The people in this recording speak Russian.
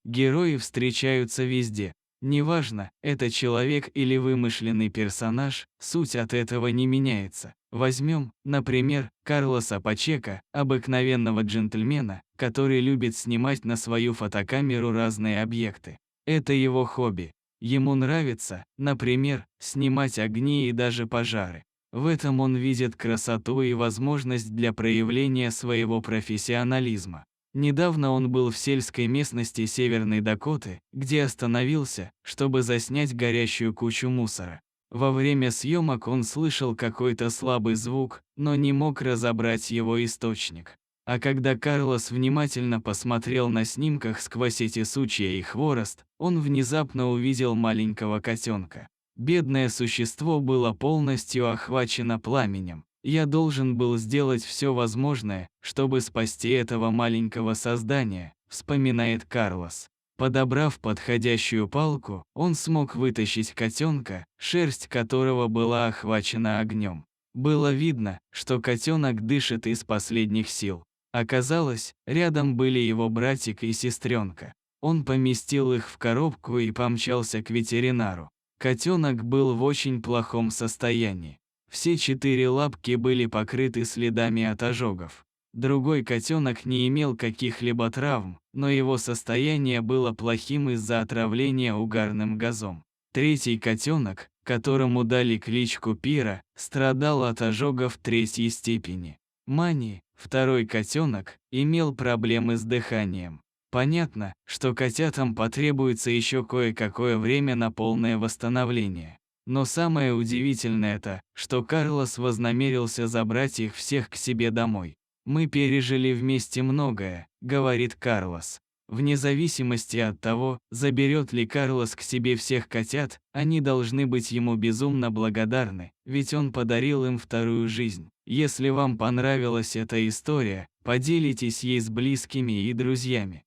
Герои встречаются везде. Неважно, это человек или вымышленный персонаж, суть от этого не меняется. Возьмем, например, Карлоса Пачека, обыкновенного джентльмена, который любит снимать на свою фотокамеру разные объекты. Это его хобби. Ему нравится, например, снимать огни и даже пожары. В этом он видит красоту и возможность для проявления своего профессионализма. Недавно он был в сельской местности Северной Дакоты, где остановился, чтобы заснять горящую кучу мусора. Во время съемок он слышал какой-то слабый звук, но не мог разобрать его источник. А когда Карлос внимательно посмотрел на снимках сквозь эти сучья и хворост, он внезапно увидел маленького котенка. Бедное существо было полностью охвачено пламенем. Я должен был сделать все возможное, чтобы спасти этого маленького создания, вспоминает Карлос. Подобрав подходящую палку, он смог вытащить котенка, шерсть которого была охвачена огнем. Было видно, что котенок дышит из последних сил. Оказалось, рядом были его братик и сестренка. Он поместил их в коробку и помчался к ветеринару. Котенок был в очень плохом состоянии. Все 4 лапки были покрыты следами от ожогов. Другой котенок не имел каких-либо травм, но его состояние было плохим из-за отравления угарным газом. Третий котенок, которому дали кличку Пира, страдал от ожогов 3-й степени. Мани, второй котенок, имел проблемы с дыханием. Понятно, что котятам потребуется еще кое-какое время на полное восстановление. Но самое удивительное то, что Карлос вознамерился забрать их всех к себе домой. «Мы пережили вместе многое», — говорит Карлос. Вне зависимости от того, заберет ли Карлос к себе всех котят, они должны быть ему безумно благодарны, ведь он подарил им вторую жизнь. Если вам понравилась эта история, поделитесь ей с близкими и друзьями.